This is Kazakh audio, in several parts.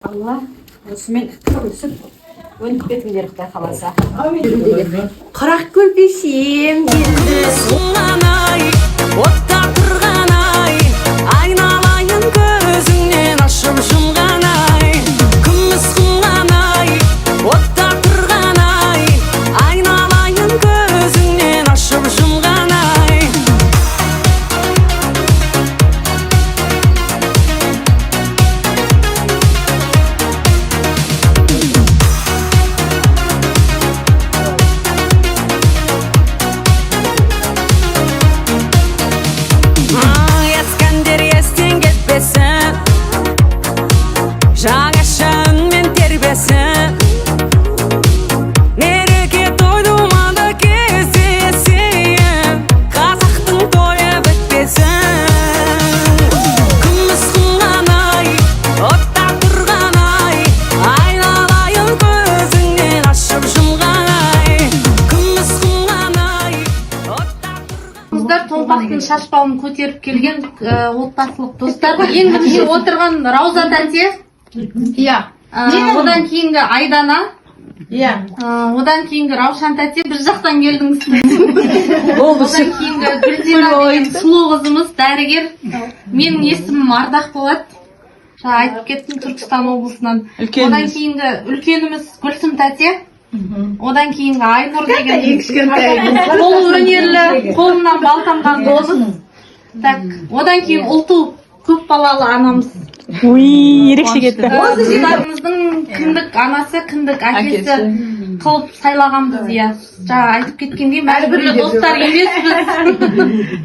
Алла осымен өсіп өніп кетіңдер Құдай қаласа. Құрақ көрпешем келді сұңғанай, отта тұрғанай, айналайын көзіңнен ашып жұмғанай. Күміс құңғанай, отта тұрғанай, айналайын көзіңнен ашып жұмғанай. Жаңаша үнмен тербесін, мереке тойдумада кездесейін, қазақтың тойы бітпесін. Күміс құңғанай, отта тұрғанай, айналайын көзіңнен ашып жұмғанай. Күміс құңғанай, отта Қыздар томпақтың шашбауын көтеріп келген отбасылық достар. Ең бірінші отырған Рауза тәте. Иә. Одан кейінгі Айдана. Иә. Одан кейінгі Раушан тәте бір жақтан келдіңіз. Одан кейінгі Гүлзина деген сұлу қызымыз, дәрігер. Менің есімім Ардақ болады. Жаңа айтып кеттім, Түркістан облысынан. Одан кейінгі үлкеніміз Гүлсім тәте. Одан кейінгі Айнұр деген қол өнерлі, қолынан бал тамған досым. Одан кейін Ұлту көп балалы анамыз. ерекше кетті. Осы жылдарымыздың кіндік анасы, кіндік әкесі қылып сайлағанбыз, иә. Жаңа айтып кеткендей, мәжбүрлі достар емеспіз.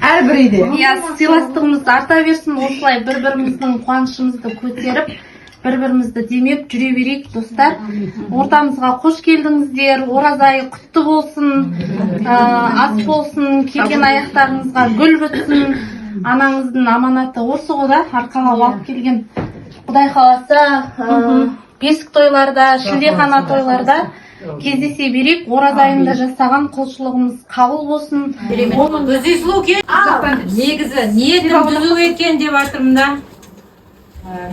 Әрбір үйде. Иә, сыйластығымыз арта берсін, осылай бір-біріміздің қуанышымызды көтеріп, бір-бірімізді демеп жүре берейік, достар. Ортамызға қош келдіңіздер, ораза айы құтты болсын, ас болсын, келген аяқтарыңызға гүл бітсін. Анаңыздың аманаты осы ғой, арқалап алып келген. Құдай қаласа, бесік тойларда, шілдехана тойларда кездесе берейік. Ораза айында жасаған құлшылығымыз қабыл болсын. Өзі сұлу кен. Негізі ниетім түзу екен деп жатырмын да.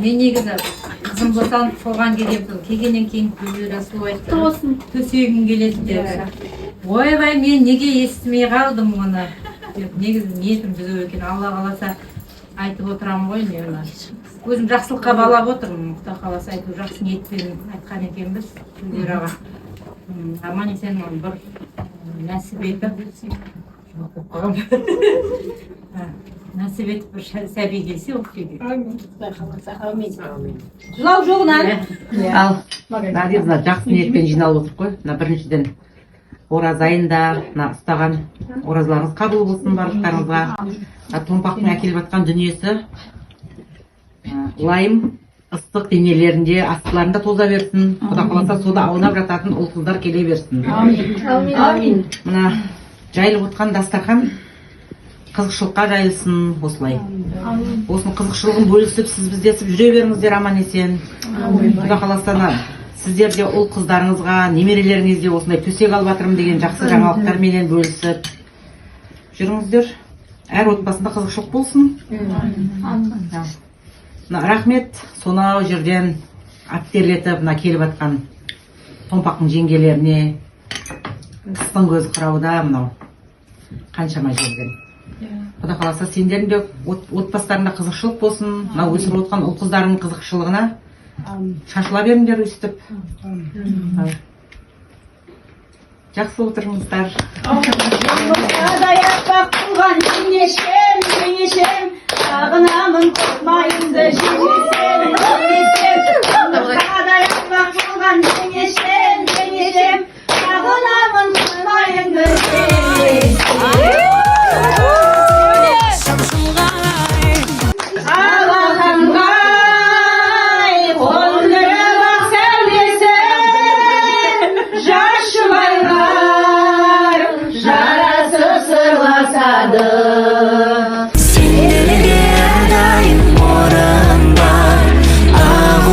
Мен негізі қызым босанып соған келемін. Келгеннен кейін көздері сұлу айтты. Төсегім келеді деп. Ойбай, мен неге естімей қалдым оны. Негізі ниетім түзу екен. Алла қаласа айтып отырамын ғой мен. Өзім жақсылыққа балап отырмын. Құдай қаласа айту жақсы ниетпен айтқан екенбіз. Көздері аға. Аман есен бір нәсіп етіп. Нәсіп етіп бір сәби келсе оқиды. Жылау жоғынан. Ал, Надежда жақсы ниетпен жиналып отыр қой. Біріншіден ораза айында ұстаған оразаларыңыз қабыл болсын барлықтарыңызға. Томпақтың әкеліп жатқан дүниесі лайым ыстық денелерінде, астыларында тоза берсін. Құда қаласа сода аунап жататын ұл қыздар келе берсін. Амин. Мына жайылып отқан дастархан қызықшылыққа жайылсын осылай. Осының қызықшылығын бөлісіп, сіз біздесіп жүре беріңіздер аман есен. Құда қаласа сіздер де ұл қыздарыңызға, немерелеріңізде осындай төсек алып жатырмын деген жақсы жаңалықтарменен бөлісіп жүріңіздер. Әр отбасында қызықшылық болсын. Рахмет, сонау жерден аттерлетіп келіп жатқан томпақтың жеңгелеріне, қыстың көзі қырауда мынау қаншама жерден. Құда қаласа сендердің де отбастарында қызықшылық болсын. Мынау өсіріп отқан ұл қыздарының қызықшылығына шашыла беріңдер өстіп. Жақсы отырыңыздар. Аяқпақ туған жеңешем, жеңешем, сағынамын қосмайымды жеңешем, аяқпақ туған жеңешем, жеңешем, сағынамын қосмайымды жеңешем. Сендерге әрдайым орын бар, ақ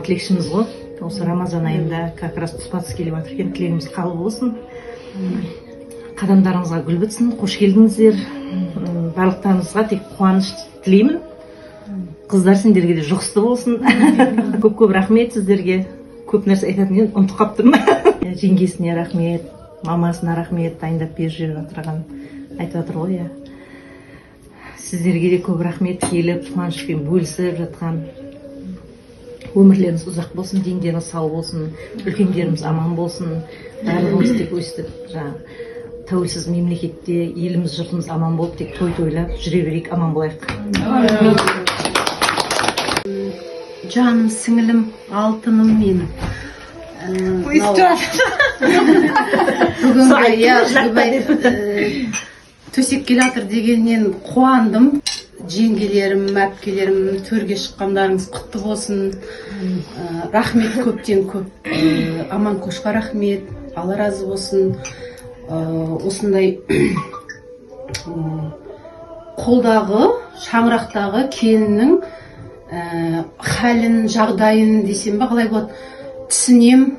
тілекшіміз ғой. Осы Рамазан айында как раз тұспа тұс келіп жатыр екен, тілегіміз қабыл болсын. Қадамдарыңызға гүл бітсін, қош келдіңіздер. Барлықтарыңызға тек қуаныш тілеймін. Қыздар сендерге де жұғысты болсын. Көп рахмет сіздерге. Көп нәрсе айтатын едім, ұмытып қалыптырмын. Жеңгесіне рахмет, мамасына рахмет, дайындап беріп жүріп жатырған айтып жатыр ғой, иә. Сіздерге де көп рахмет, келіп қуанышпен бөлісіп жатқан. Өмірлеріңіз ұзақ болсын, дендеріңіз сау болсын, үлкендеріміз аман болсын. Барлығымыз тек өстіп, тәуелсіз мемлекетте еліміз, жұртымыз аман болып, тек тойлап жүре берейік, аман болайық. Жаным, сіңілім, алтыным мен. Бүгін төсек келе жатыр дегеннен қуандым. Жеңгелерім, әпкелерім, төрге шыққандарыңыз құтты болсын. Рахмет, көптен көп. Аман көшқа рахмет, Алла разы болсын. Осындай қолдағы, шаңырақтағы келіннің хәлін, жағдайын десем ба, қалай болады, түсінем.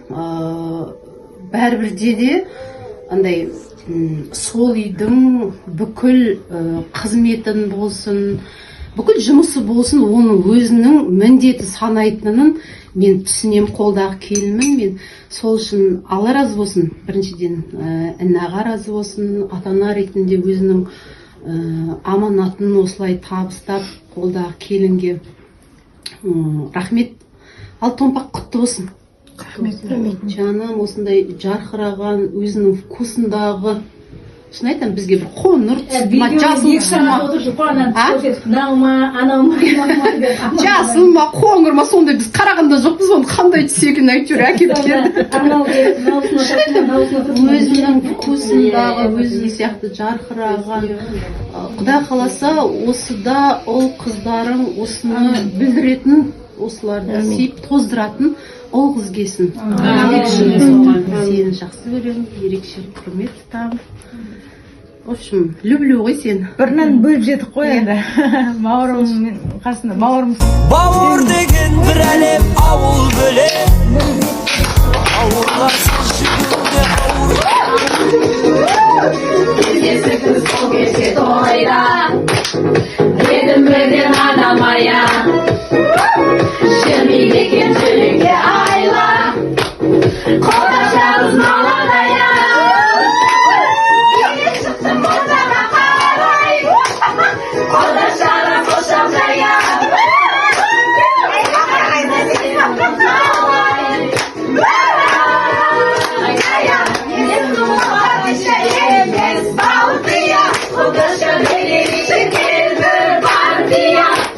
Бәрібірде де андай сол үйдің бүкіл қызметін болсын, бүкіл жұмысы болсын, оның өзінің міндеті санайтынын мен түсінем. Қолдағы келінмін мен. Сол үшін Алла разы болсын. Біріншіден інаға разы болсын. Ата-ана ретінде өзінің аманатын осылай табыстап қолдағы келінге рахмет. Ал томпақ құтты болсын. Жаным, осындай жарқыраған өзінің вкусындағы, шын айтам, бізге бір қоңыр жасыл ма, қоңыр ма, сондай біз қарағанда жоқпыз, оны қандай түс екенін әйтеуір әкеліп келді. Өзінің вкусындағы, өзінің сияқты жарқыраған. Құдай қаласа, осыда ұл қыздарың осыны білдіретін, осыларды сүйіп тоздыратын ол қыз келсін. Сені жақсы көремін, ерекше құрмет тұтамын. В общем, люблю ғой сені. Бірінен бөліп жетік қой енді. Бауырыммен қасында, бауырым. Бауыр деген бір әлем, ауыл бөлек. Ауырларсыз жүгінде ауыр. Есігіміз сол кесе тойда, едімбеден анамая. Жүрмейді екен жүрекке айла, қолдашарыз маланая. Ене шықтым болсаға қарай, қолдашары қошам жая.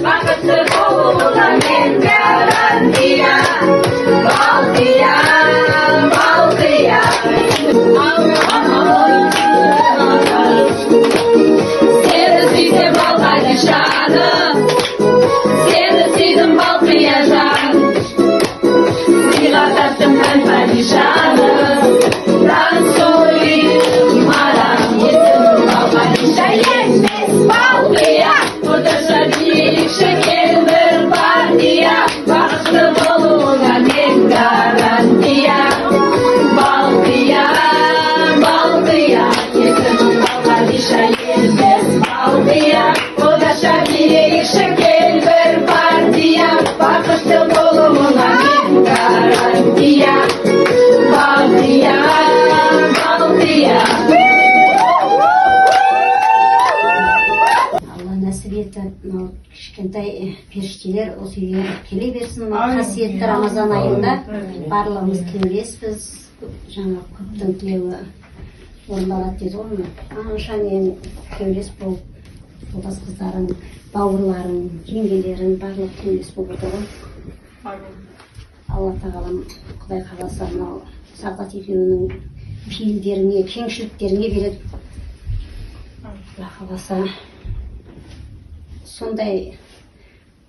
Бақытты болуға мен гарантия. Балтия, Балтия. Сені сүйсем балқайды жаным, сені сүйдім Балтия жан. Сыйға тарттым мен падишаным, танцуй, мадам, есімім Балқадиша емес Балтия. Отырса билікші кел бір партия, бақытты болуға мен гарантия. Балтия, Балтия, есімім Балқадиша емес Балтия. Отырса билікші кел бір партия, бақытты болуға мен гарантия. Балтия, Балтия. Нәсіп етті, кішкентай періштелер осы үйге келе берсін. Қасиетті Рамазан айында барлығымыз келеспіз. Жаңа көптің тілеуі орындалады дейді ғой. Аншанен келес болып, жолдас қыздарың, бауырларың, жеңгелерің барлық келес болып отыр ғой. Алла тағалам Құдай қаласа мынау Сағдат екеуінің пейілдеріңе, кеңшіліктеріңе береді. Алла қаласа сондай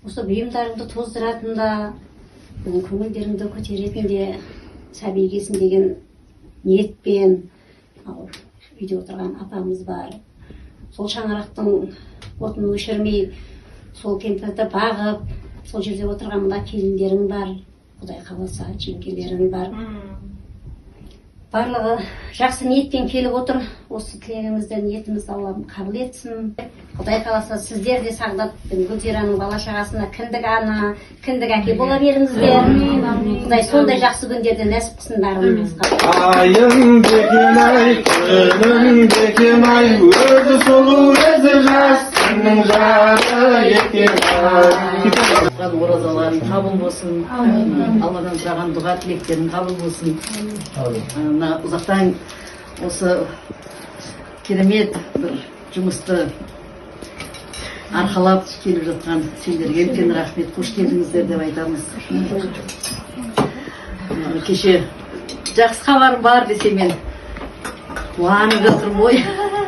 осы бұйымдарыңды тоздыратын да, көңілдеріңді көтеретін де сәби келсін деген ниетпен үйде отырған апамыз бар. Сол шаңырақтың отын өшірмей, сол кемпірді бағып, сол жерде отырған мына келіндерің бар. Құдай қаласа жеңгелерім бар. Барлығы жақсы ниетпен келіп отыр. Осы тілегімізді, ниетімізді Аллам қабыл етсін. Құдай қаласа сіздер де Сағдат пен Гүлзираның бала шағасына кіндік ана, кіндік әке бола беріңіздер. Құдай сондай жақсы күндерде нәсіп қылсын бәрімізге. Ayım bekemay, ölüm bekemay, özü solu özü жас, senin жары ekemay. Оразаларың қабыл болсын, Алладан сұраған дұға тілектерің қабыл болсын. Мына ұзақтан осы керемет бір жұмысты арқалап келіп жатқан сендерге үлкен рахмет, қош келдіңіздер деп айтамыз. Кеше жақсы хабарым бар десе мен қуанып жатырмын ғой.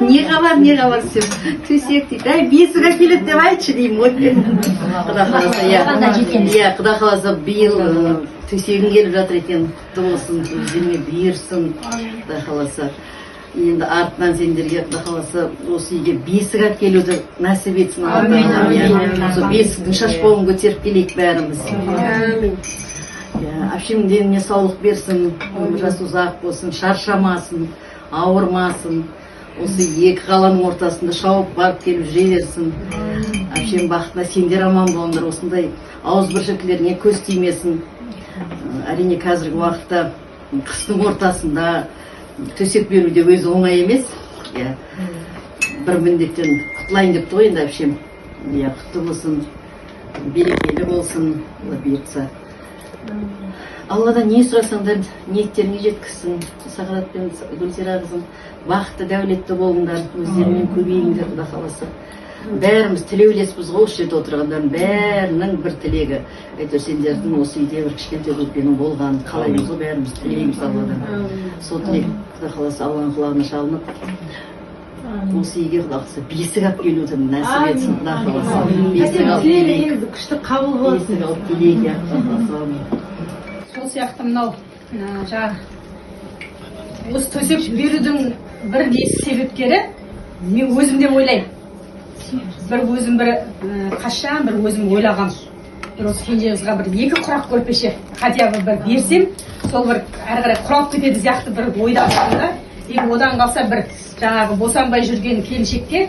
Не хабар десем, төсек дейді, бесік әкеледі деп айтшы деймін ғой. Құда қаласа, құда қаласа биыл төсегің келіп жатыр екен, болсын, өздеріңе бұйырсын, құда қаласа. Енді артынан сендерге құда қаласа осы үйге бесік әкелуді нәсіп етсін. Осы бесіктің шашбауын көтеріп келейік бәріміз. Әпшемнің деніне саулық берсін, жас ұзақ болсын, шаршамасын, ауырмасын. Осы екі қаланың ортасында шауып барып келіп жүре берсін. Әпшем бақытына сендер аман болыңдар, осындай ауызбіршіліктеріңе көз тимесін. Әрине қазіргі уақытта қыстың ортасында төсек беруде өзі оңай емес. Бір міндеттен құтылайын депті ғой енді әпшем. Құтты болсын, берекелі болсын, бұйыртса. Алладан не сұрасаңдар ниеттеріңе жеткізсін. Сағдат пен Гүлзира қызым бақытты, дәулетті болыңдар, өздерімен көбейіңдер, құда қаласа. Бәріміз тілеулеспіз ғой, осы жерде отырғандардың бәрінің бір тілегі. Әйтеуір сендердің осы үйде бір кішкентай группенің болғанын қалаймыз ғой, бәріміз тілейміз Алладан. Сол тілек, құда қаласа, Алланың құлағына шалынып, осы үйге құда қаласа бесік алып келуді нәсіп етсін, құда қаласа. Бесік алып келейік, күшті қабыл болсын. Бесік алып келейік, құда қаласа. Сол сияқты мынау осы төсек берудің бір себепкері мен өзім де ойлаймын. Бір өзім қашан бір өзім ойлағам. Бір осы кенже қызға бір екі құрақ көрпеше хотя бы бір берсем, сол бір әрі қарай құралып кетеді сияқты бір ойда да. Одан қалса бір жаңағы босанбай жүрген келіншекке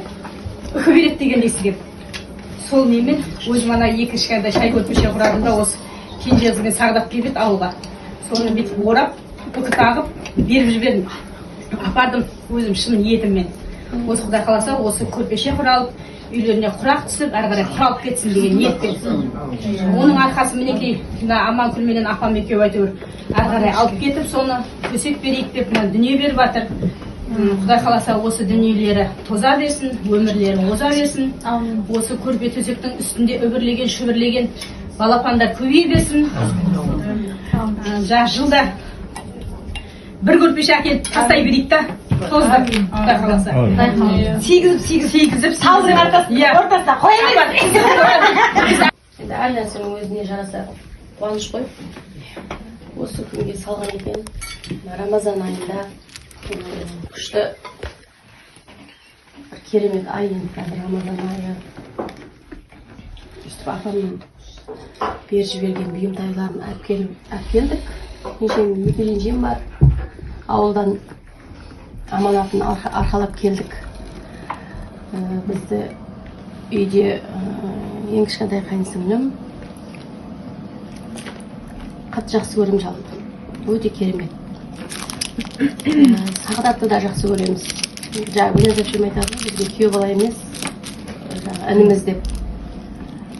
үкі береді деген естігем. Сол немен өзім ана екі кішкентай шай көрпеше құрадым да осы кенже қызбен Сағдат келіп ауылға. Соны бүйтіп орап, үкі тағып, беріп жібердім. Апардым өзім шын ниетіммен. Осы құдай қаласа, осы көрпеше құралып, үйлеріне құрақ түсіп, әрі қарай құралып кетсін деген ниетпен. Оның арқасы мінекей, аман күлменен апам екеуі әйтеуір әрі қарай алып кетіп, соны төсек берейік деп дүние беріп жатыр. Құдай қаласа осы дүниелері тоза берсін, өмірлері оза берсін. Осы көрпе төсектің үстінде үбірлеген, шүбірлеген балапандар көбейе берсін. Жылда бір көрпеше әкеліп тастай берейік та, тозды, құдай қаласа. Сегізіп, салдырың ортасына қоя берейік. Енді әр нәрсенің өзіне жараса қуаныш қой. Осы күнге салған екен, Рамазан айында күшті керемет ай енді қазір Рамазан айы. Өстіп апамның беріп жіберген бұйымтайларын алып келдік. Екі жеңгем бар. Ауылдан аманатын арқалап келдік. Бізді үйде ең кішкентай қайынсіңлім қатты жақсы көрем жалпы. Өте керемет. Сағдатты да жақсы көреміз. Гүлназ әпшем айтады, бізге күйеу бала емес, ініміз деп.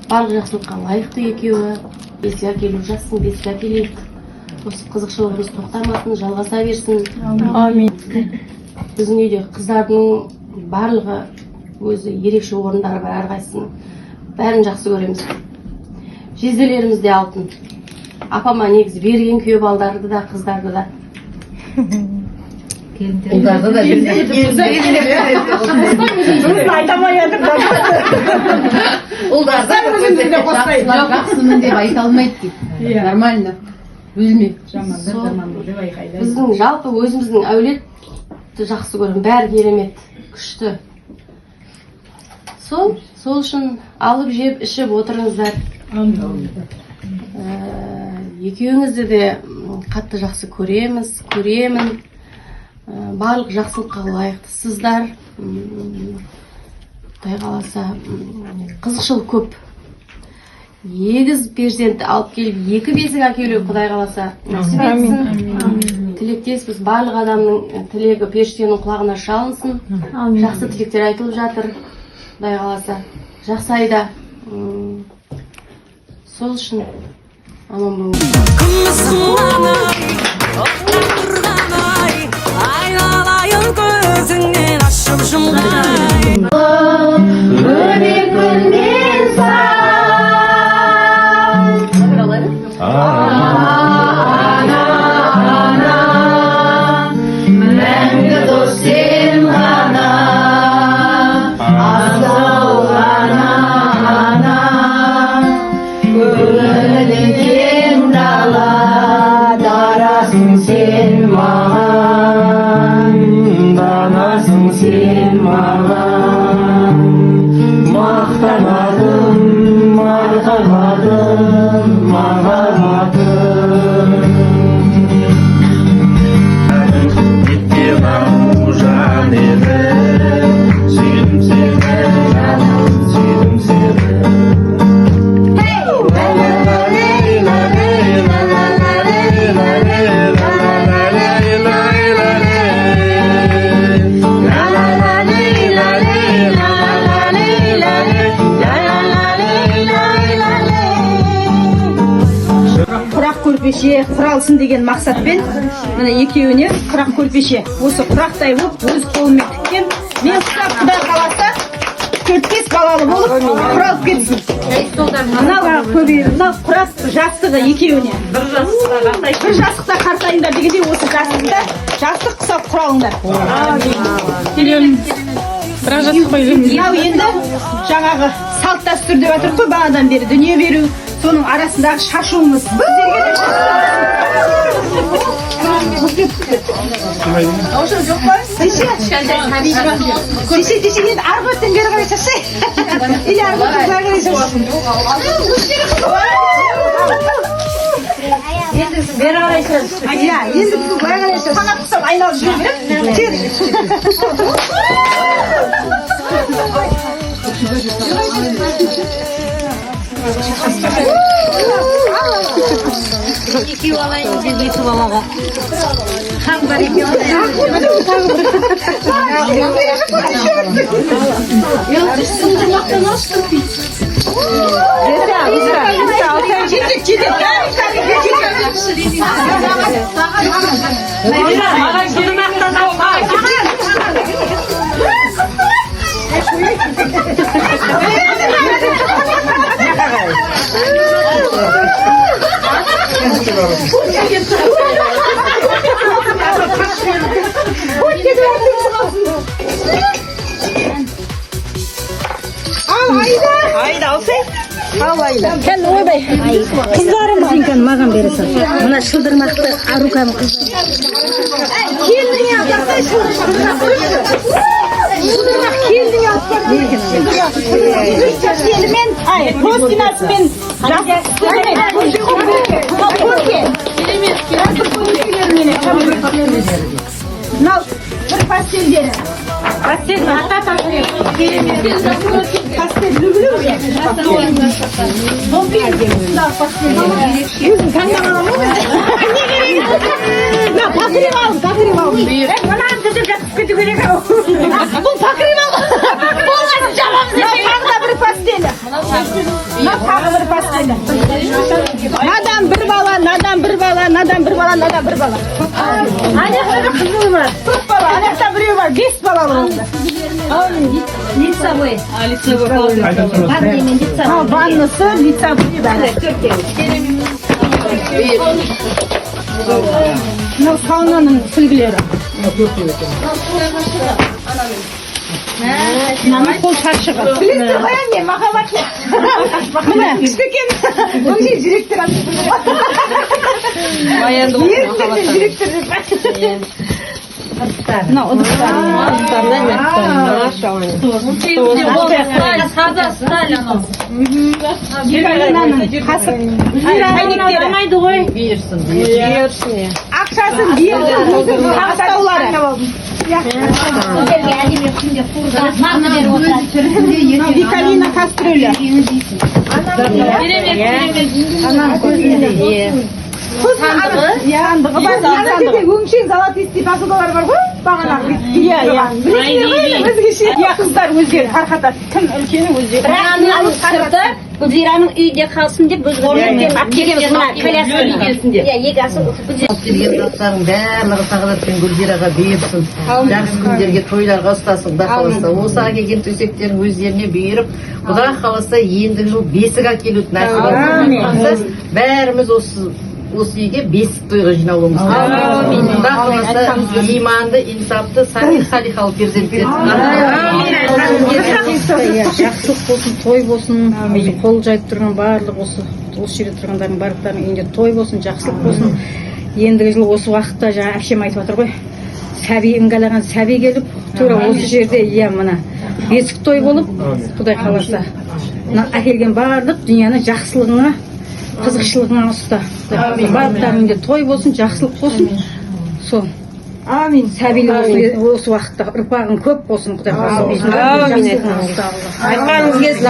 Барлық жақсылыққа лайықты екеуі. Бесік әкелу жассын, бесік әкелейік. Осы қызықшылығымыз тоқтамасын, жалғаса берсін. Амин. Біздің үйде қыздардың барлығы өзі ерекше орындары бар, әрқайсының. Бәрін жақсы көреміз. Жезделеріміз де алтын. Апама негізі берген күйеу балдарды да, қыздарды да. Ұлдарды да жақсымын деп айта алмайды дейді. Нормально. Өзіме біздің жалпы өзіміздің әулетті жақсы көрем. Бәрі керемет, күшті. Сол үшін алып жеп, ішіп отырыңыздар. екеуіңізді де қатты жақсы көремін. Барлық жақсылыққа лайықтысыздар. Құдай қаласа қызықшыл көп. Егіз перзентті алып келіп, екі бесік әкелу Құдай қаласа нәсіп етсін. Тілектеспіз, барлық адамның тілегі періштенің құлағына шалынсын. Жақсы тілектер айтылып жатыр. Құдай қаласа жақсы айда. Сол үшін аман болыңыз. Aynalayın gözünden aşıp şumday Ömrümün sağ Ana Məngə dostum ana Azal ana Gönlüm dala Darasın sen mağan Danasın sen mağan Maqtamadım, maqtamadım, mağamadım Gitti ucan edi Sevdim seni canım sevdim seni La la la la la la la la la құрақ көрпеше құралсын деген мақсатпен міне екеуіне құрақ көрпеше осы құрақтай болып өз қолыммен тіккен мен құдай қаласа 4-5 балалы болып құралып кетсін мынау құрақ жастығы екеуіне бір жастықта қартайыңдар дегендей осы жастықта жастық құсап құралыңдар мынау енді жаңағы салт дәстүр деп жатыр ғой бағадан бері дүние беру соның арасындағы шашуымыз десе енді арғы өттен бері қарай шашай или арғы өттен бері қарай шашай бері қарай шашай иә енді біз былай қарай шашай қанат құсап айналып жүре береді Екеу алайын деп екі балаға. Хан бар екеу Ayda alsай. Ал Ayda. Sen ойбай. Kızlarımız inkan mağan verirsin. Buna çıldırmakta arukam kız. Kendin yapsay çıldırmak kendin yapsay. Elimin ay postinasmen Nal bir pastel verin. Pastel mi? Hatta pastel. Pastel lübülü mü? Bombi yedim. Nal pastel verin. Kandan alalım mı? Ne gerek? Nal pakırım aldım, pakırım aldım. Bana antacık kötü gerek al. Bu pakırım aldım. Olmaz camamızı. Nal pakda bir pastel. Nal pakda bir pastel. Nadan bir bala, nadan bir bala, nadan bir bala, nadan bir bala. Anakta kızım var. 4 bala, anakta biri var. 5 balalı oldu. Лицевой. Ha, vannısı, лицевой var. Bu saunanın sülgüleri. Nana kol çarşığı. Filizde koyan diye maka bak ya. Bakın üstteki. Onun için direktör atıyor. Niye üstteki direktör? мына ұлыстарнамайды ғой ақшасын беріп тағыстаулары Виталина кастрюля сандығы бар өңшең золотистый посудалар бар ғой бағанағы өзгеше қыздар өздері тарқатады кім үлкені өздері Гүлзираның үйде қалсын деп біз алып келеміз мына коляска видеосында. Екі асыл келген заттардың барлығы Сағадат пен Гүлзираға берсін. Жақсы күндерге тойларға ұстасын. Құда қаласа осы келген төсектерін өздеріне бұйырып, Құда қаласа ендігі жыл бесік әкелуді нәсіп етсін. Бәріміз осы үйге бесік тойға жиналуымыз. Құда қаласа иманды, инсапты, салихалы перзент берсін. жақсылық болсын, той болсын, қол жайып тұрған барлық осы жерде тұрғандардың барлықтарының үйінде той болсын, жақсылық болсын. Ендігі жылы осы уақытта жаңа әпшем айтып отыр ғой. Сәби іңгәлаған сәби келіп, тура осы жерде мына бесік той болып, Құдай қаласа, әкелген барлық дүнияны жақсылығына, қызықшылығына ұста. Барлықтарының үйінде той болсын, жақсылық болсын. Сол. Амин. Сәбилі осы уақытта ұрпағың көп болсын, Құдай қаласа. Айтқаныңыз келсін.